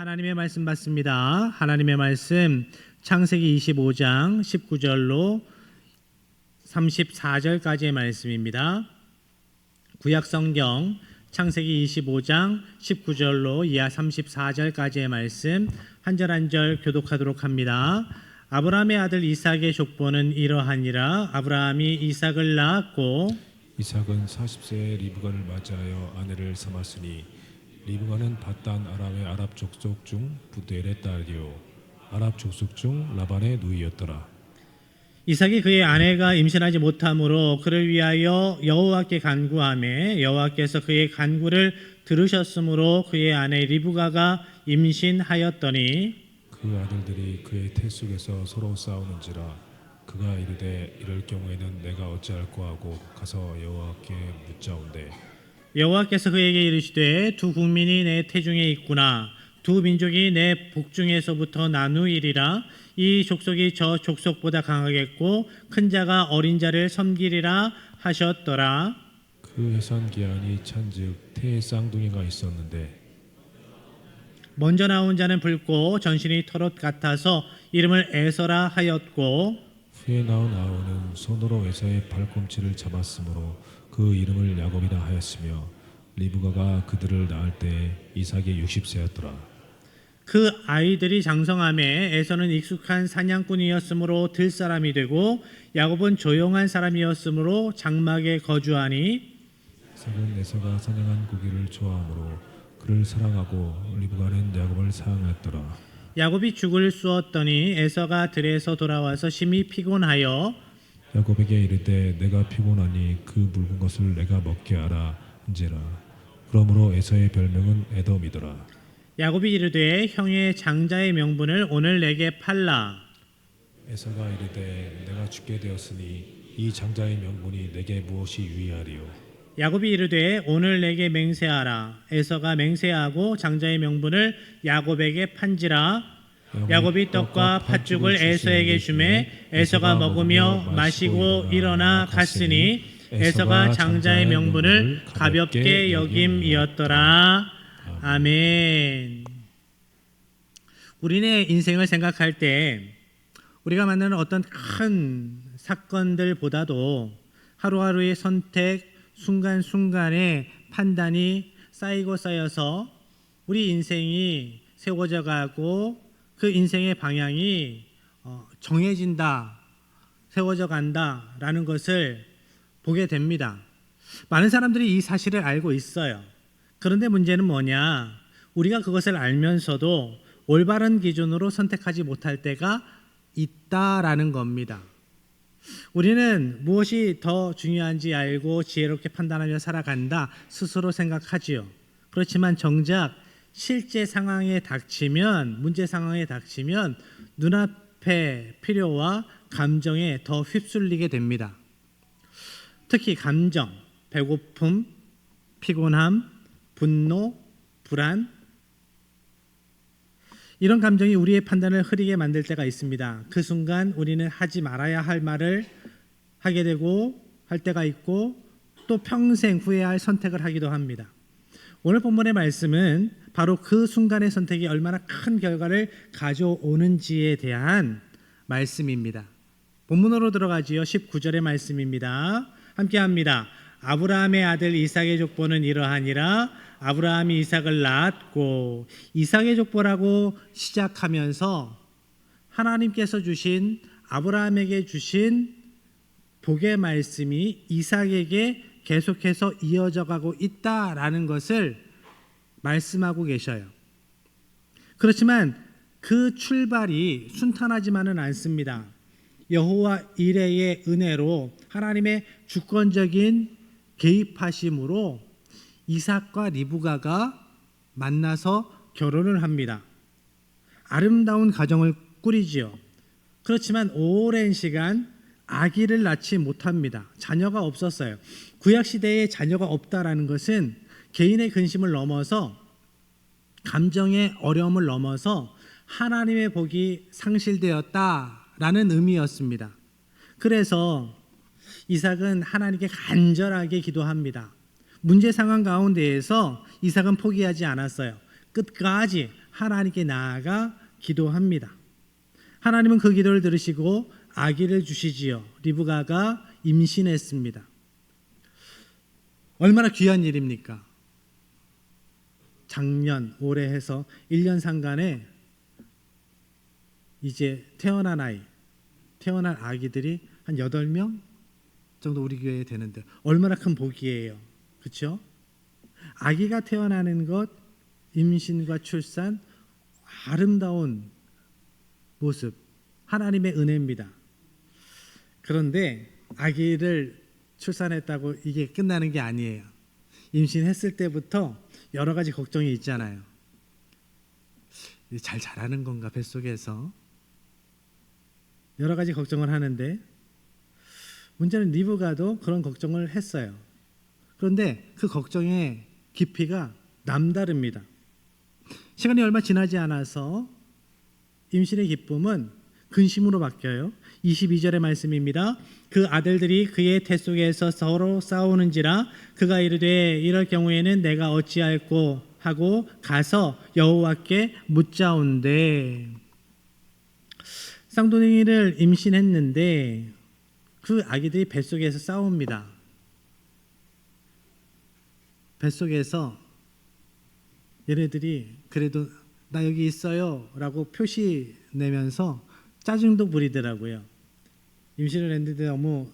하나님의 말씀 받습니다. 하나님의 말씀 창세기 25장 19절로 34절까지의 말씀입니다. 구약 성경 창세기 25장 19절로 이하 34절까지의 말씀 한 절 한 절 교독하도록 합니다. 아브라함의 아들 이삭의 족보는 이러하니라. 아브라함이 이삭을 낳았고 이삭은 40세에 리브가를 맞이하여 아내를 삼았으니 리브가는 밧단 아람의 아랍 족속 중 부델의 딸이요 아랍 족속 중 라반의 누이였더라. 이삭이 그의 아내가 임신하지 못하므로 그를 위하여 여호와께 간구하매 여호와께서 그의 간구를 들으셨으므로 그의 아내 리브가가 임신하였더니 그 아들들이 그의 태 속에서 서로 싸우는지라 그가 이르되 이럴 경우에는 내가 어찌할꼬 하고 가서 여호와께 묻자온대 여호와께서 그에게 이르시되 두 국민이 내 태중에 있구나. 두 민족이 내 복중에서부터 나누이리라. 이 족속이 저 족속보다 강하겠고 큰 자가 어린 자를 섬기리라 하셨더라. 그 해산 기한이 찬즉 태의 쌍둥이가 있었는데 먼저 나온 자는 붉고 전신이 털옷 같아서 이름을 에서라 하였고 후에 나온 아우는 손으로 에서의 발꿈치를 잡았으므로 그 이름을 야곱이라 하였으며 리브가가 그들을 낳을 때 이삭이 60세였더라. 그 아이들이 장성함에 에서는 익숙한 사냥꾼이었으므로 들 사람이 되고 야곱은 조용한 사람이었으므로 장막에 거주하니 이삭은 에서가 사냥한 고기를 좋아하므로 그를 사랑하고 리브가는 야곱을 사랑했더라. 야곱이 죽을 쑤었더니 에서가 들에서 돌아와서 심히 피곤하여 야곱에게 이르되 내가 피곤하니 그 묽은 것을 내가 먹게 하라 한지라. 그러므로 에서의 별명은 에돔이더라. 야곱이 이르되 형의 장자의 명분을 오늘 내게 팔라. 에서가 이르되 내가 죽게 되었으니 이 장자의 명분이 내게 무엇이 유의하리요. 야곱이 이르되 오늘 내게 맹세하라. 에서가 맹세하고 장자의 명분을 야곱에게 판지라. 야곱이 떡과 팥죽을 에서에게 주매 에서가 먹으며 마시고 일어나 갔으니 에서가 장자의 명분을 가볍게 여김이었더라. 아멘. 우리네 인생을 생각할 때 우리가 만나는 어떤 큰 사건들보다도 하루하루의 선택, 순간순간의 판단이 쌓이고 쌓여서 우리 인생이 세워져 가고 그 인생의 방향이 정해진다, 세워져 간다라는 것을 보게 됩니다. 많은 사람들이 이 사실을 알고 있어요. 그런데 문제는 뭐냐? 우리가 그것을 알면서도 올바른 기준으로 선택하지 못할 때가 있다라는 겁니다. 우리는 무엇이 더 중요한지 알고 지혜롭게 판단하며 살아간다 스스로 생각하지요. 그렇지만 정작 실제 상황에 닥치면, 문제 상황에 닥치면 눈앞의 필요와 감정에 더 휩쓸리게 됩니다. 특히 감정, 배고픔, 피곤함, 분노, 불안, 이런 감정이 우리의 판단을 흐리게 만들 때가 있습니다. 그 순간 우리는 하지 말아야 할 말을 하게 되고 할 때가 있고 또 평생 후회해야 할 선택을 하기도 합니다. 오늘 본문의 말씀은 바로 그 순간의 선택이 얼마나 큰 결과를 가져오는지에 대한 말씀입니다. 본문으로 들어가지요. 19절의 말씀입니다. 함께 합니다. 아브라함의 아들 이삭의 족보는 이러하니라. 아브라함이 이삭을 낳았고 이삭의 족보라고 시작하면서 하나님께서 주신 아브라함에게 주신 복의 말씀이 이삭에게 계속해서 이어져 가고 있다라는 것을 말씀하고 계셔요. 그렇지만 그 출발이 순탄하지만은 않습니다. 여호와 이레의 은혜로 하나님의 주권적인 개입하심으로 이삭과 리브가가 만나서 결혼을 합니다. 아름다운 가정을 꾸리지요. 그렇지만 오랜 시간 아기를 낳지 못합니다. 자녀가 없었어요. 구약시대에 자녀가 없다라는 것은 개인의 근심을 넘어서 감정의 어려움을 넘어서 하나님의 복이 상실되었다라는 의미였습니다. 그래서 이삭은 하나님께 간절하게 기도합니다. 문제 상황 가운데에서 이삭은 포기하지 않았어요. 끝까지 하나님께 나아가 기도합니다. 하나님은 그 기도를 들으시고 아기를 주시지요. 리브가가 임신했습니다. 얼마나 귀한 일입니까? 작년, 올해 해서 1년 상간에 이제 태어날 아기들이 한 8명 정도 우리 교회에 되는데 얼마나 큰 복이에요. 그렇죠? 아기가 태어나는 것, 임신과 출산, 아름다운 모습, 하나님의 은혜입니다. 그런데 아기를 출산했다고 이게 끝나는 게 아니에요. 임신했을 때부터 여러 가지 걱정이 있잖아요. 잘 자라는 건가 뱃속에서 여러 가지 걱정을 하는데 문제는 리브가도 그런 걱정을 했어요. 그런데 그 걱정의 깊이가 남다릅니다. 시간이 얼마 지나지 않아서 임신의 기쁨은 근심으로 바뀌어요. 22절의 말씀입니다. 그 아들들이 그의 태 속에서 서로 싸우는지라 그가 이르되 이럴 경우에는 내가 어찌할꼬 하고 가서 여호와께 묻자온대. 쌍둥이를 임신했는데 그 아기들이 뱃속에서 싸웁니다. 뱃속에서 얘네들이 그래도 나 여기 있어요 라고 표시 내면서 짜증도 부리더라고요. 임신을 했는데 너무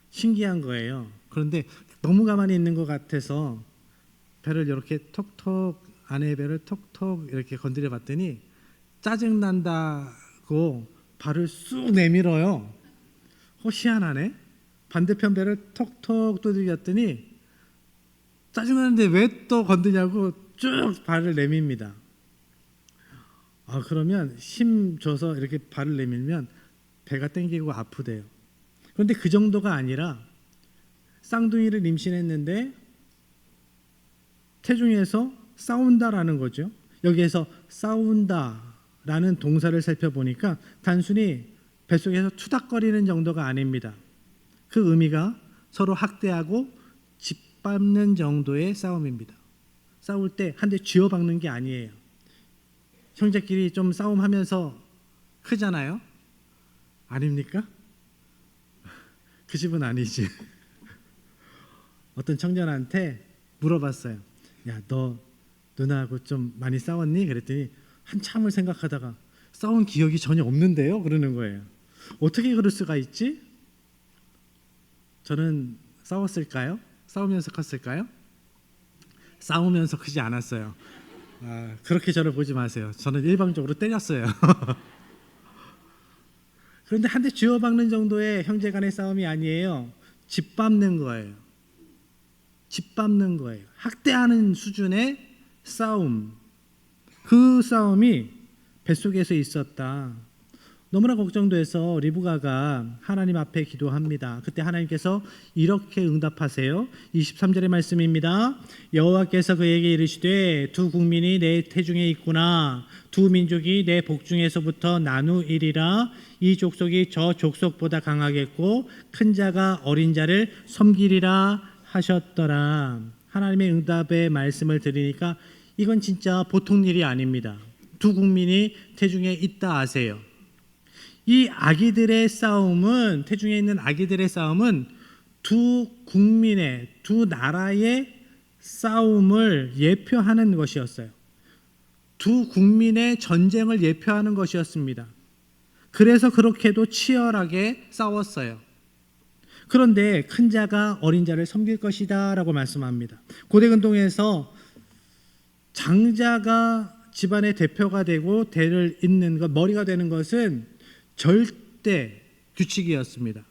신기한 거예요. 그런데 너무 가만히 있는 것 같아서 배를 이렇게 톡톡, 아내의 배를 톡톡 이렇게 건드려 봤더니 짜증난다고 발을 쑥 내밀어요. 희한하네. 반대편 배를 톡톡 두들겼더니 짜증나는데 왜 또 건드냐고 쭉 발을 내밉니다. 그러면 힘 줘서 이렇게 발을 내밀면 배가 땡기고 아프대요. 그런데 그 정도가 아니라 쌍둥이를 임신했는데 태중에서 싸운다라는 거죠. 여기에서 싸운다라는 동사를 살펴보니까 단순히 뱃속에서 투닥거리는 정도가 아닙니다. 그 의미가 서로 학대하고 짓밟는 정도의 싸움입니다. 싸울 때 한 대 쥐어박는 게 아니에요. 형제끼리 좀 싸움하면서 크잖아요. 아닙니까? 그 집은 아니지. 어떤 청년한테 물어봤어요. 야, 너 누나하고 좀 많이 싸웠니? 그랬더니 한참을 생각하다가 싸운 기억이 전혀 없는데요? 그러는 거예요. 어떻게 그럴 수가 있지? 저는 싸웠을까요? 싸우면서 컸을까요? 싸우면서 크지 않았어요. 그렇게 저를 보지 마세요. 저는 일방적으로 때렸어요. 그런데 한 대 쥐어박는 정도의 형제 간의 싸움이 아니에요. 짓밟는 거예요. 짓밟는 거예요. 학대하는 수준의 싸움. 그 싸움이 뱃속에서 있었다. 너무나 걱정돼서 리브가가 하나님 앞에 기도합니다. 그때 하나님께서 이렇게 응답하세요. 23절의 말씀입니다. 여호와께서 그에게 이르시되 두 국민이 내 태중에 있구나. 두 민족이 내 복중에서부터 나누이리라. 이 족속이 저 족속보다 강하겠고 큰 자가 어린 자를 섬기리라 하셨더라. 하나님의 응답의 말씀을 들으니까 이건 진짜 보통 일이 아닙니다. 두 국민이 태중에 있다 하세요. 이 아기들의 싸움은, 태중에 있는 아기들의 싸움은 두 국민의, 두 나라의 싸움을 예표하는 것이었어요. 두 국민의 전쟁을 예표하는 것이었습니다. 그래서 그렇게도 치열하게 싸웠어요. 그런데 큰 자가 어린 자를 섬길 것이다 라고 말씀합니다. 고대 근동에서 장자가 집안의 대표가 되고 대를 잇는 것, 머리가 되는 것은 절대 규칙이었습니다.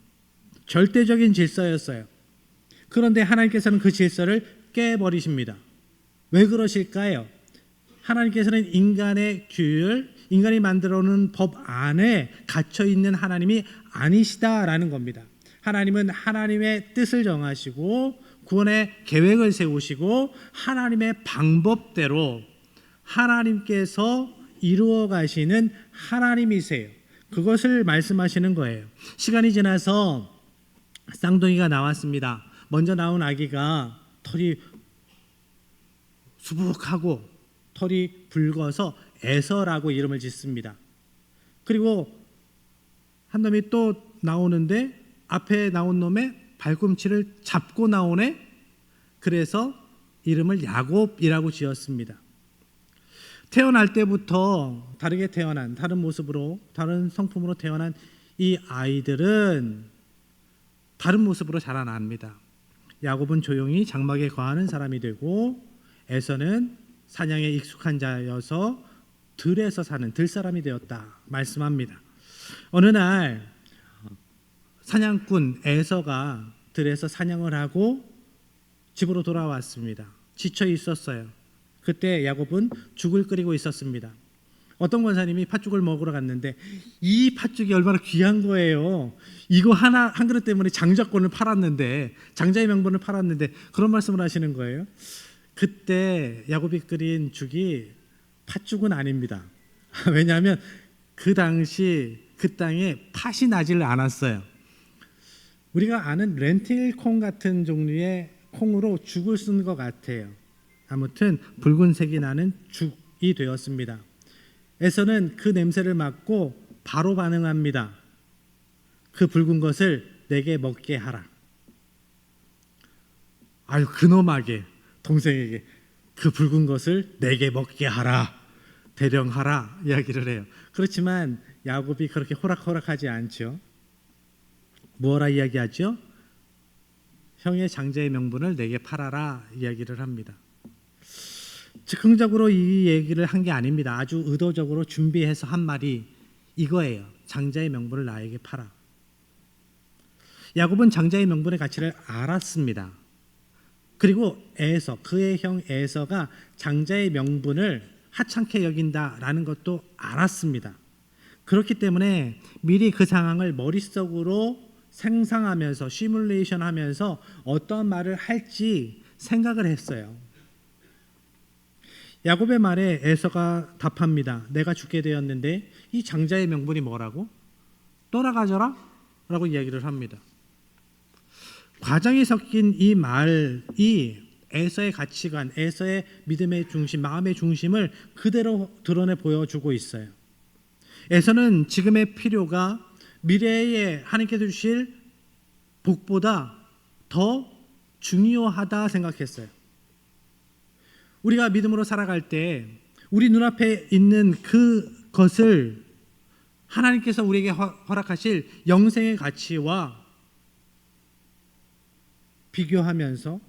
절대적인 질서였어요. 그런데 하나님께서는 그 질서를 깨버리십니다. 왜 그러실까요? 하나님께서는 인간의 규율, 인간이 만들어 놓은 법 안에 갇혀 있는 하나님이 아니시다라는 겁니다. 하나님은 하나님의 뜻을 정하시고 구원의 계획을 세우시고 하나님의 방법대로 하나님께서 이루어 가시는 하나님이세요. 그것을 말씀하시는 거예요. 시간이 지나서 쌍둥이가 나왔습니다. 먼저 나온 아기가 털이 수북하고 털이 붉어서 에서라고 이름을 짓습니다. 그리고 한 놈이 또 나오는데 앞에 나온 놈의 발꿈치를 잡고 나오네. 그래서 이름을 야곱이라고 지었습니다. 태어날 때부터 다르게 태어난, 다른 모습으로, 다른 성품으로 태어난 이 아이들은 다른 모습으로 자라납니다. 야곱은 조용히 장막에 거하는 사람이 되고, 에서는 사냥에 익숙한 자여서 들에서 사는 들사람이 되었다 말씀합니다. 어느 날 사냥꾼 에서가 들에서 사냥을 하고 집으로 돌아왔습니다. 지쳐 있었어요. 그때 야곱은 죽을 끓이고 있었습니다. 어떤 권사님이 팥죽을 먹으러 갔는데 이 팥죽이 얼마나 귀한 거예요. 이거 한 그릇 때문에 장자권을 팔았는데, 장자의 명분을 팔았는데, 그런 말씀을 하시는 거예요. 그때 야곱이 끓인 죽이 팥죽은 아닙니다. 왜냐하면 그 당시 그 땅에 팥이 나지를 않았어요. 우리가 아는 렌틸콩 같은 종류의 콩으로 죽을 쓴 것 같아요. 아무튼 붉은색이 나는 죽이 되었습니다. 에서는 그 냄새를 맡고 바로 반응합니다. 그 붉은 것을 내게 먹게 하라. 아유, 그놈에게, 동생에게 그 붉은 것을 내게 먹게 하라, 대령하라 이야기를 해요. 그렇지만 야곱이 그렇게 호락호락하지 않죠. 뭐라 이야기하죠? 형의 장자의 명분을 내게 팔아라 이야기를 합니다. 즉흥적으로 이 얘기를 한 게 아닙니다. 아주 의도적으로 준비해서 한 말이 이거예요. 장자의 명분을 나에게 팔아. 야곱은 장자의 명분의 가치를 알았습니다. 그리고 에서, 그의 형 에서가 장자의 명분을 하찮게 여긴다라는 것도 알았습니다. 그렇기 때문에 미리 그 상황을 머릿속으로 상상하면서 시뮬레이션 하면서 어떤 말을 할지 생각을 했어요. 야곱의 말에 에서가 답합니다. 내가 죽게 되었는데 이 장자의 명분이 뭐라고? 떠나가져라? 라고 이야기를 합니다. 과정이 섞인 이 말이 에서의 가치관, 에서의 믿음의 중심, 마음의 중심을 그대로 드러내 보여주고 있어요. 에서는 지금의 필요가 미래에 하나님께서 주실 복보다 더 중요하다 생각했어요. 우리가 믿음으로 살아갈 때 우리 눈앞에 있는 그것을 하나님께서 우리에게 허락하실 영생의 가치와 비교하면서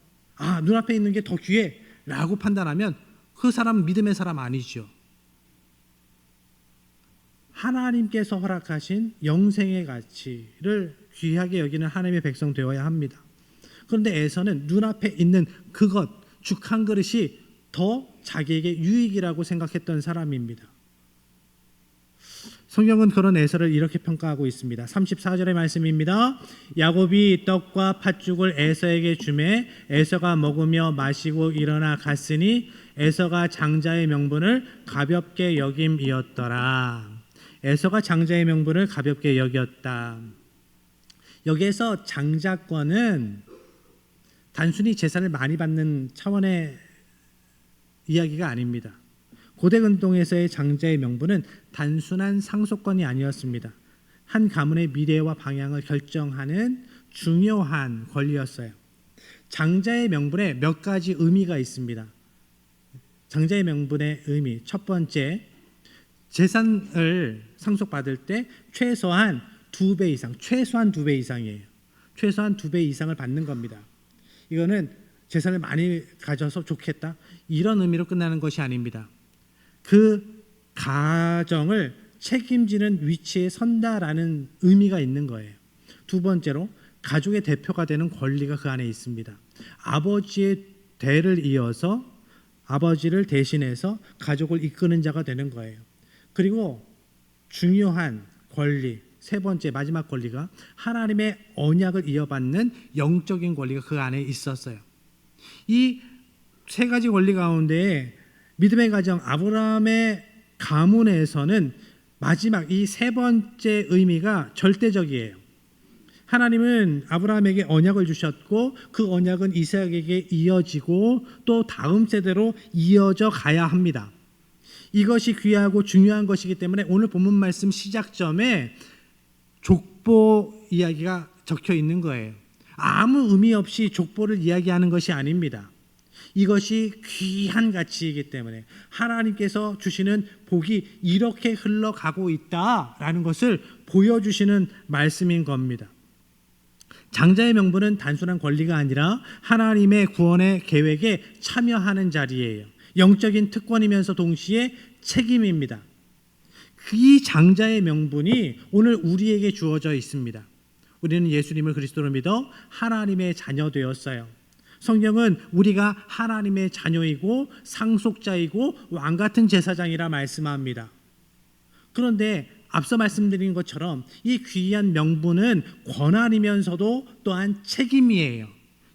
눈앞에 있는 게 더 귀해 라고 판단하면 그 사람은 믿음의 사람 아니죠. 하나님께서 허락하신 영생의 가치를 귀하게 여기는 하나님의 백성 되어야 합니다. 그런데 에서는 눈앞에 있는 그것, 죽 한 그릇이 더 자기에게 유익이라고 생각했던 사람입니다. 성경은 그런 에서를 이렇게 평가하고 있습니다. 34절의 말씀입니다. 야곱이 떡과 팥죽을 에서에게 주매 에서가 먹으며 마시고 일어나 갔으니 에서가 장자의 명분을 가볍게 여김이었더라. 에서가 장자의 명분을 가볍게 여겼다. 여기에서 장자권은 단순히 재산을 많이 받는 차원의 이야기가 아닙니다. 고대 근동에서의 장자의 명분은 단순한 상속권이 아니었습니다. 한 가문의 미래와 방향을 결정하는 중요한 권리였어요. 장자의 명분에 몇 가지 의미가 있습니다. 장자의 명분의 의미, 첫 번째, 재산을 상속받을 때 최소한 2배 이상, 최소한 2배 이상이에요. 최소한 2배 이상을 받는 겁니다. 이거는 재산을 많이 가져서 좋겠다, 이런 의미로 끝나는 것이 아닙니다. 그 가정을 책임지는 위치에 선다라는 의미가 있는 거예요. 두 번째로, 가족의 대표가 되는 권리가 그 안에 있습니다. 아버지의 대를 이어서 아버지를 대신해서 가족을 이끄는 자가 되는 거예요. 그리고 중요한 권리, 세 번째, 마지막 권리가 하나님의 언약을 이어받는 영적인 권리가 그 안에 있었어요. 이 세 가지 권리 가운데 믿음의 가정 아브라함의 가문에서는 마지막 이 세 번째 의미가 절대적이에요. 하나님은 아브라함에게 언약을 주셨고 그 언약은 이삭에게 이어지고 또 다음 세대로 이어져 가야 합니다. 이것이 귀하고 중요한 것이기 때문에 오늘 본문 말씀 시작점에 족보 이야기가 적혀 있는 거예요. 아무 의미 없이 족보를 이야기하는 것이 아닙니다. 이것이 귀한 가치이기 때문에 하나님께서 주시는 복이 이렇게 흘러가고 있다라는 것을 보여주시는 말씀인 겁니다. 장자의 명분은 단순한 권리가 아니라 하나님의 구원의 계획에 참여하는 자리예요. 영적인 특권이면서 동시에 책임입니다. 이 장자의 명분이 오늘 우리에게 주어져 있습니다. 우리는 예수님을 그리스도로 믿어 하나님의 자녀 되었어요. 성경은 우리가 하나님의 자녀이고 상속자이고 왕같은 제사장이라 말씀합니다. 그런데 앞서 말씀드린 것처럼 이 귀한 명분은 권한이면서도 또한 책임이에요.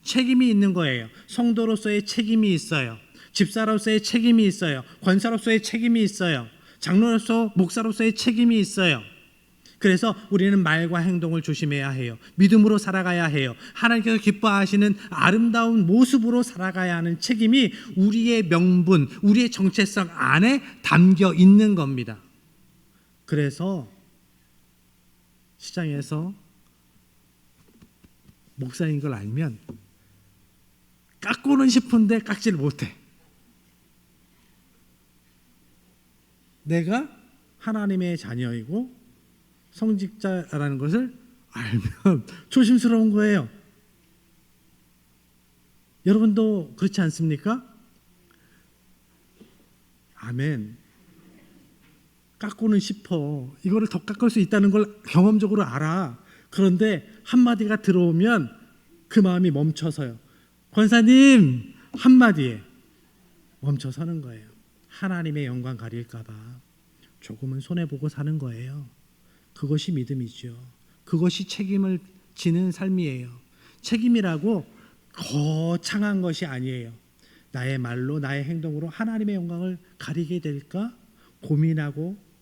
책임이 있는 거예요. 성도로서의 책임이 있어요. 집사로서의 책임이 있어요. 권사로서의 책임이 있어요. 장로로서 목사로서의 책임이 있어요. 그래서 우리는 말과 행동을 조심해야 해요. 믿음으로 살아가야 해요. 하나님께서 기뻐하시는 아름다운 모습으로 살아가야 하는 책임이 우리의 명분, 우리의 정체성 안에 담겨 있는 겁니다. 그래서 시장에서 목사인 걸 알면 깎고는 싶은데 깎지를 못해. 내가 하나님의 자녀이고 성직자라는 것을 알면 조심스러운 거예요. 여러분도 그렇지 않습니까? 아멘. 깎고는 싶어. 이거를 더 깎을 수 있다는 걸 경험적으로 알아. 그런데 한마디가 들어오면 그 마음이 멈춰서요. 권사님 한마디에 멈춰서는 거예요. 하나님의 영광 가릴까 봐 조금은 손해보고 사는 거예요. 그것이 믿음이죠. 그것이 책임을 지는 삶이에요. 책임이라고 거창한 것이 아니에요. 나의 말로 나의 행동으로 하나님의 영광을 가리게 될까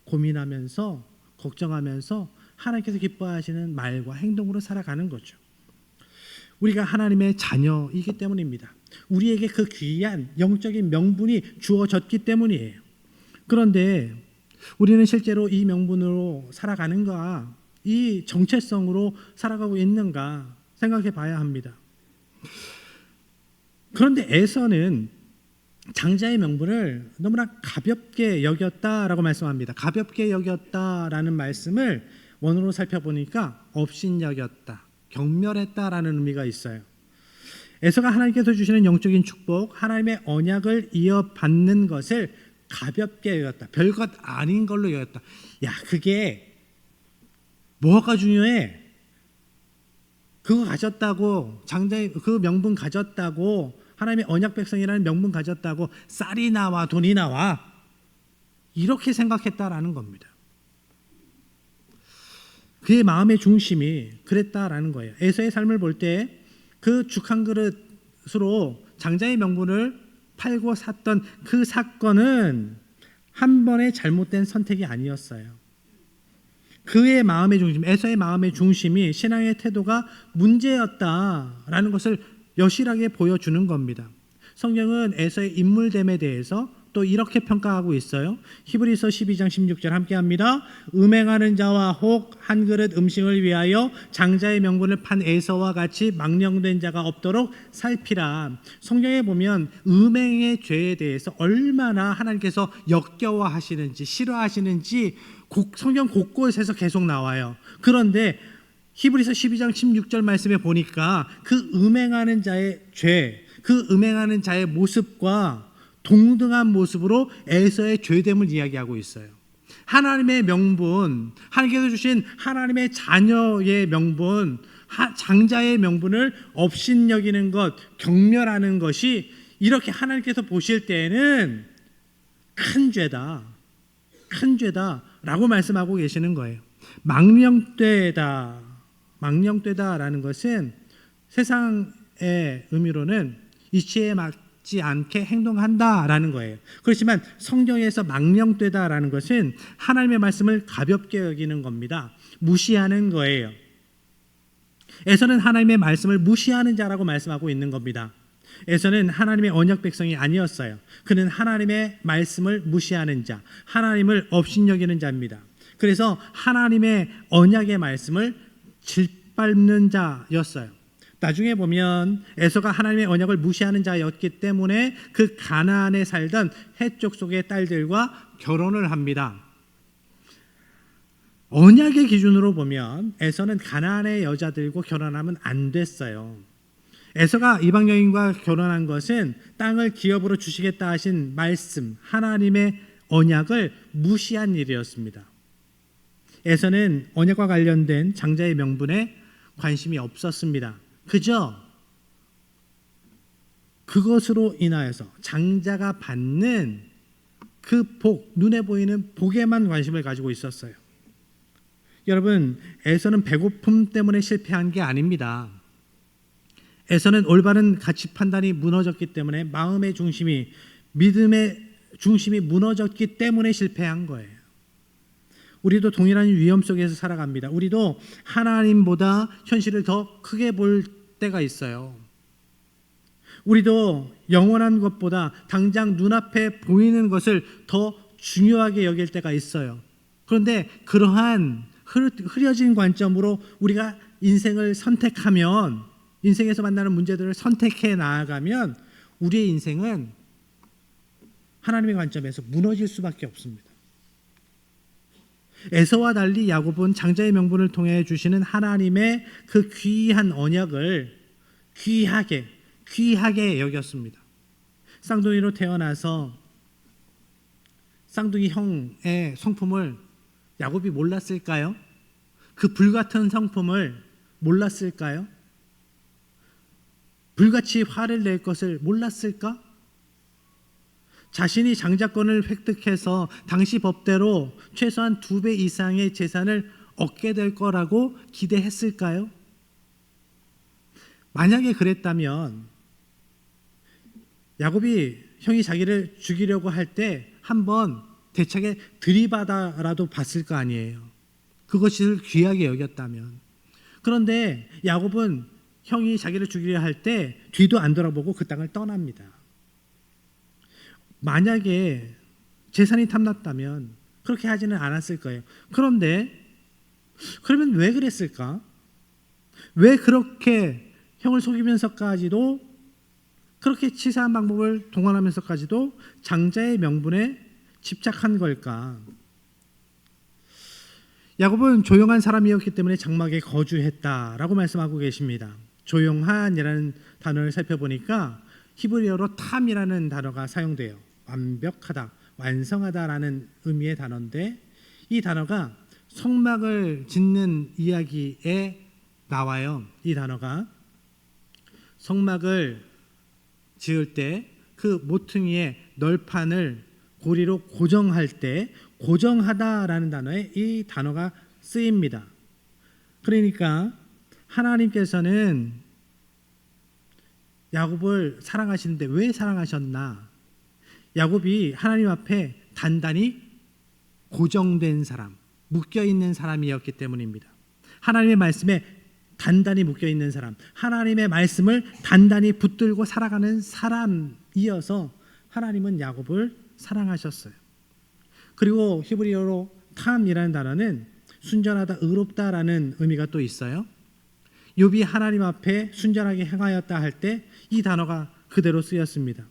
고민하면서 걱정하면서 하나님께서 기뻐하시는 말과 행동으로 살아가는 거죠. 우리가 하나님의 자녀이기 때문입니다. 우리에게 그 귀한 영적인 명분이 주어졌기 때문이에요. 그런데 우리는 실제로 이 명분으로 살아가는가, 이 정체성으로 살아가고 있는가 생각해 봐야 합니다. 그런데 에서는 장자의 명분을 너무나 가볍게 여겼다라고 말씀합니다. 가볍게 여겼다라는 말씀을 원어로 살펴보니까 업신여겼다, 경멸했다라는 의미가 있어요. 에서가 하나님께서 주시는 영적인 축복, 하나님의 언약을 이어받는 것을 가볍게 여겼다. 별것 아닌 걸로 여겼다. 야, 그게 뭐가 중요해? 그거 가졌다고, 장자의 그 명분 가졌다고, 하나님의 언약 백성이라는 명분 가졌다고 쌀이 나와 돈이 나와, 이렇게 생각했다라는 겁니다. 그의 마음의 중심이 그랬다라는 거예요. 에서의 삶을 볼 때 그 죽 한 그릇으로 장자의 명분을 팔고 샀던 그 사건은 한 번의 잘못된 선택이 아니었어요. 그의 마음의 중심, 에서의 마음의 중심이 신앙의 태도가 문제였다라는 것을 여실하게 보여주는 겁니다. 성경은 에서의 인물됨에 대해서 또 이렇게 평가하고 있어요. 히브리서 12장 16절 함께 합니다. 음행하는 자와 혹 한 그릇 음식을 위하여 장자의 명분을 판 에서와 같이 망령된 자가 없도록 살피라. 성경에 보면 음행의 죄에 대해서 얼마나 하나님께서 역겨워하시는지 싫어하시는지 성경 곳곳에서 계속 나와요. 그런데 히브리서 12장 16절 말씀에 보니까 그 음행하는 자의 죄, 그 음행하는 자의 모습과 동등한 모습으로 에서의 죄됨을 이야기하고 있어요. 하나님의 명분, 하나님께서 주신 하나님의 자녀의 명분, 장자의 명분을 업신여기는 것, 경멸하는 것이 이렇게 하나님께서 보실 때에는 큰 죄다, 큰 죄다라고 말씀하고 계시는 거예요. 망령되다라는 것은 세상의 의미로는 이치에 맞지 않게 행동한다라는 거예요. 그렇지만 성경에서 망령되다라는 것은 하나님의 말씀을 가볍게 여기는 겁니다. 무시하는 거예요. 에서는 하나님의 말씀을 무시하는 자라고 말씀하고 있는 겁니다. 에서는 하나님의 언약 백성이 아니었어요. 그는 하나님의 말씀을 무시하는 자, 하나님을 업신여기는 자입니다. 그래서 하나님의 언약의 말씀을 짓밟는 자였어요. 나중에 보면 에서가 하나님의 언약을 무시하는 자였기 때문에 그 가나안에 살던 헷 족속의 딸들과 결혼을 합니다. 언약의 기준으로 보면 에서는 가나안의 여자들과 결혼하면 안 됐어요. 에서가 이방 여인과 결혼한 것은 땅을 기업으로 주시겠다 하신 말씀, 하나님의 언약을 무시한 일이었습니다. 에서는 언약과 관련된 장자의 명분에 관심이 없었습니다. 그저 그것으로 인하여서 장자가 받는 그 복, 눈에 보이는 복에만 관심을 가지고 있었어요. 여러분, 에서는 배고픔 때문에 실패한 게 아닙니다. 에서는 올바른 가치 판단이 무너졌기 때문에 마음의 중심이, 믿음의 중심이 무너졌기 때문에 실패한 거예요. 우리도 동일한 위험 속에서 살아갑니다. 우리도 하나님보다 현실을 더 크게 볼 때가 있어요. 우리도 영원한 것보다 당장 눈앞에 보이는 것을 더 중요하게 여길 때가 있어요. 그런데 그러한 흐려진 관점으로 우리가 인생을 선택하면, 인생에서 만나는 문제들을 선택해 나아가면 우리의 인생은 하나님의 관점에서 무너질 수밖에 없습니다. 에서와 달리 야곱은 장자의 명분을 통해 주시는 하나님의 그 귀한 언약을 귀하게 여겼습니다. 쌍둥이로 태어나서 쌍둥이 형의 성품을 야곱이 몰랐을까요? 그 불같은 성품을 몰랐을까요? 불같이 화를 낼 것을 몰랐을까? 자신이 장자권을 획득해서 당시 법대로 최소한 2배 이상의 재산을 얻게 될 거라고 기대했을까요? 만약에 그랬다면 야곱이 형이 자기를 죽이려고 할 때 한번 대차게 들이받아라도 봤을 거 아니에요. 그것을 귀하게 여겼다면. 그런데 야곱은 형이 자기를 죽이려 할 때 뒤도 안 돌아보고 그 땅을 떠납니다. 만약에 재산이 탐났다면 그렇게 하지는 않았을 거예요. 그런데 그러면 왜 그랬을까? 왜 그렇게 형을 속이면서까지도, 그렇게 치사한 방법을 동원하면서까지도 장자의 명분에 집착한 걸까? 야곱은 조용한 사람이었기 때문에 장막에 거주했다라고 말씀하고 계십니다. 조용한이라는 단어를 살펴보니까 히브리어로 탐이라는 단어가 사용돼요. 완벽하다, 완성하다라는 의미의 단어인데, 이 단어가 성막을 짓는 이야기에 나와요. 이 단어가 성막을 지을 때 그 모퉁이의 널판을 고리로 고정할 때 고정하다라는 단어에 이 단어가 쓰입니다. 그러니까 하나님께서는 야곱을 사랑하시는데 왜 사랑하셨나? 야곱이 하나님 앞에 단단히 고정된 사람, 묶여있는 사람이었기 때문입니다. 하나님의 말씀에 단단히 묶여있는 사람, 하나님의 말씀을 단단히 붙들고 살아가는 사람이어서 하나님은 야곱을 사랑하셨어요. 그리고 히브리어로 탐이라는 단어는 순전하다, 의롭다라는 의미가 또 있어요. 욥이 하나님 앞에 순전하게 행하였다 할 때 이 단어가 그대로 쓰였습니다.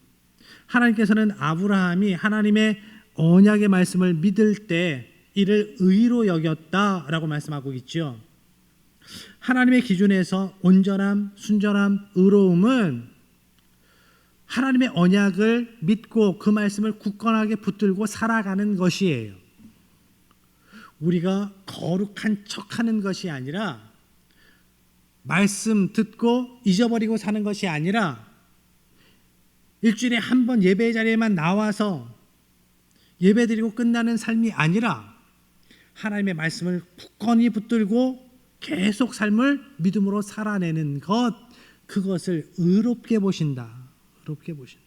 하나님께서는 아브라함이 하나님의 언약의 말씀을 믿을 때 이를 의로 여겼다라고 말씀하고 있죠. 하나님의 기준에서 온전함, 순전함, 의로움은 하나님의 언약을 믿고 그 말씀을 굳건하게 붙들고 살아가는 것이에요. 우리가 거룩한 척하는 것이 아니라, 말씀 듣고 잊어버리고 사는 것이 아니라, 일주일에 한 번 예배 자리에만 나와서 예배드리고 끝나는 삶이 아니라 하나님의 말씀을 굳건히 붙들고 계속 삶을 믿음으로 살아내는 것, 그것을 의롭게 보신다. 의롭게 보신다.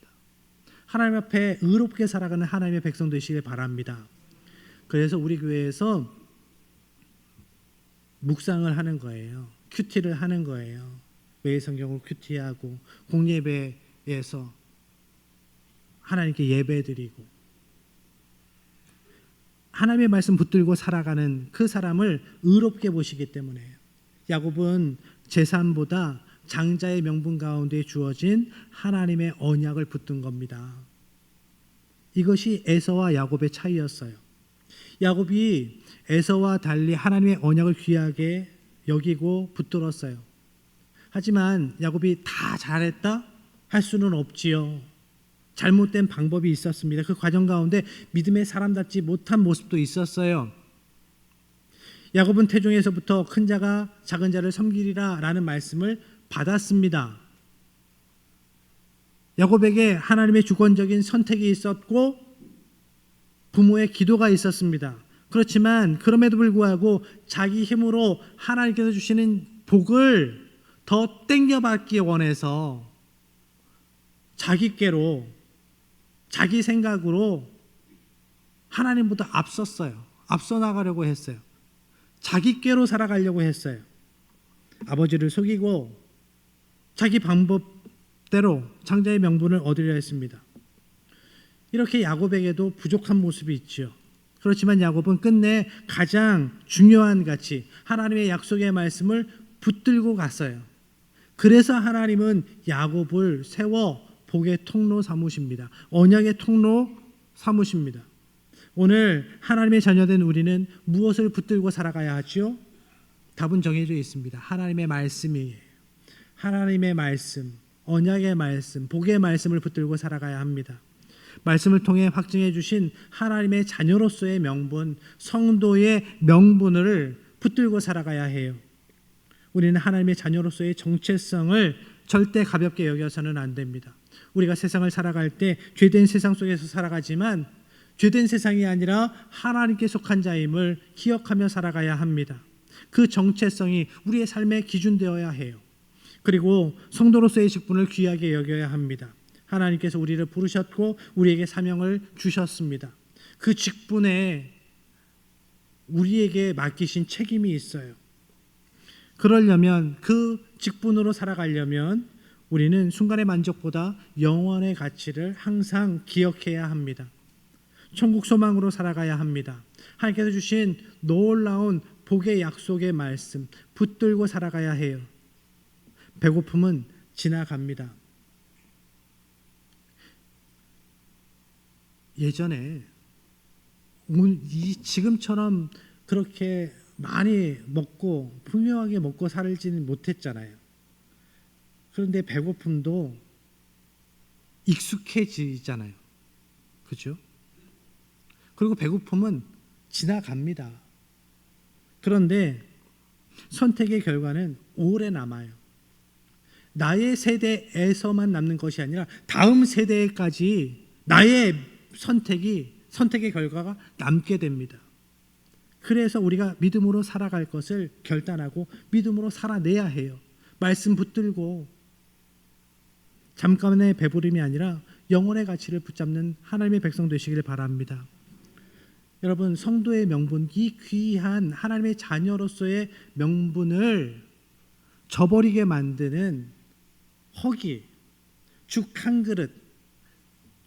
하나님 앞에 의롭게 살아가는 하나님의 백성 되시길 바랍니다. 그래서 우리 교회에서 묵상을 하는 거예요. 큐티를 하는 거예요. 매일 성경을 큐티하고 공예배 성도에서 하나님께 예배드리고 하나님의 말씀 붙들고 살아가는 그 사람을 의롭게 보시기 때문에 야곱은 재산보다 장자의 명분 가운데 주어진 하나님의 언약을 붙든 겁니다. 이것이 에서와 야곱의 차이였어요. 야곱이 에서와 달리 하나님의 언약을 귀하게 여기고 붙들었어요. 하지만 야곱이 다 잘했다 할 수는 없지요. 잘못된 방법이 있었습니다. 그 과정 가운데 믿음의 사람답지 못한 모습도 있었어요. 야곱은 태중에서부터 큰 자가 작은 자를 섬기리라 라는 말씀을 받았습니다. 야곱에게 하나님의 주권적인 선택이 있었고 부모의 기도가 있었습니다. 그렇지만 그럼에도 불구하고 자기 힘으로 하나님께서 주시는 복을 더 땡겨받기 원해서 자기께로 자기 생각으로 하나님보다 앞섰어요. 앞서 나가려고 했어요. 자기께로 살아가려고 했어요. 아버지를 속이고 자기 방법대로 장자의 명분을 얻으려 했습니다. 이렇게 야곱에게도 부족한 모습이 있죠. 그렇지만 야곱은 끝내 가장 중요한 가치, 하나님의 약속의 말씀을 붙들고 갔어요. 그래서 하나님은 야곱을 세워 복의 통로 삼으십니다. 언약의 통로 삼으십니다. 오늘 하나님의 자녀된 우리는 무엇을 붙들고 살아가야 하죠? 답은 정해져 있습니다. 하나님의 말씀이에요. 하나님의 말씀, 언약의 말씀, 복의 말씀을 붙들고 살아가야 합니다. 말씀을 통해 확증해 주신 하나님의 자녀로서의 명분, 성도의 명분을 붙들고 살아가야 해요. 우리는 하나님의 자녀로서의 정체성을 절대 가볍게 여겨서는 안 됩니다. 우리가 세상을 살아갈 때 죄된 세상 속에서 살아가지만 죄된 세상이 아니라 하나님께 속한 자임을 기억하며 살아가야 합니다. 그 정체성이 우리의 삶의 기준 되어야 해요. 그리고 성도로서의 직분을 귀하게 여겨야 합니다. 하나님께서 우리를 부르셨고 우리에게 사명을 주셨습니다. 그 직분에 우리에게 맡기신 책임이 있어요. 그러려면 그 직분으로 살아가려면 우리는 순간의 만족보다 영원의 가치를 항상 기억해야 합니다. 천국 소망으로 살아가야 합니다. 하나님께서 주신 놀라운 복의 약속의 말씀 붙들고 살아가야 해요. 배고픔은 지나갑니다. 예전에 지금처럼 그렇게 많이 먹고 분명하게 먹고 살지는 못했잖아요. 그런데 배고픔도 익숙해지잖아요. 그렇죠? 그리고 배고픔은 지나갑니다. 그런데 선택의 결과는 오래 남아요. 나의 세대에서만 남는 것이 아니라 다음 세대까지 나의 선택의 결과가 남게 됩니다. 그래서 우리가 믿음으로 살아갈 것을 결단하고 믿음으로 살아내야 해요. 말씀 붙들고 잠깐의 배부름이 아니라 영혼의 가치를 붙잡는 하나님의 백성 되시길 바랍니다. 여러분, 성도의 명분, 이 귀한 하나님의 자녀로서의 명분을 저버리게 만드는 허기, 죽 한 그릇,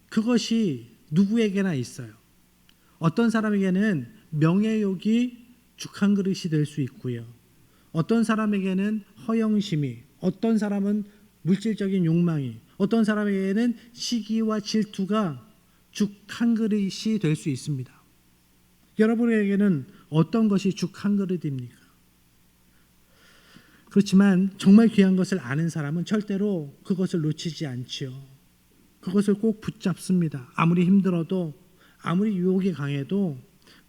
그것이 누구에게나 있어요. 어떤 사람에게는 명예욕이 죽 한 그릇이 될 수 있고요. 어떤 사람에게는 허영심이, 어떤 사람은 물질적인 욕망이, 어떤 사람에게는 시기와 질투가 죽 한 그릇이 될 수 있습니다. 여러분에게는 어떤 것이 죽 한 그릇입니까? 그렇지만 정말 귀한 것을 아는 사람은 절대로 그것을 놓치지 않지요. 그것을 꼭 붙잡습니다. 아무리 힘들어도, 아무리 유혹이 강해도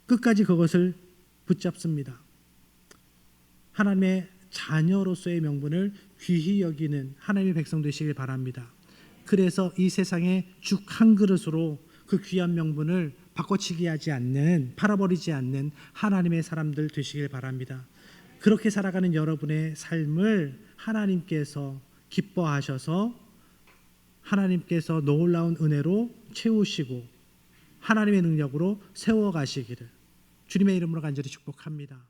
끝까지 그것을 붙잡습니다. 하나님의 자녀로서의 명분을 귀히 여기는 하나님의 백성 되시길 바랍니다. 그래서 이 세상에 죽 한 그릇으로 그 귀한 명분을 바꿔치기 하지 않는, 팔아버리지 않는 하나님의 사람들 되시길 바랍니다. 그렇게 살아가는 여러분의 삶을 하나님께서 기뻐하셔서 하나님께서 놀라운 은혜로 채우시고 하나님의 능력으로 세워가시기를 주님의 이름으로 간절히 축복합니다.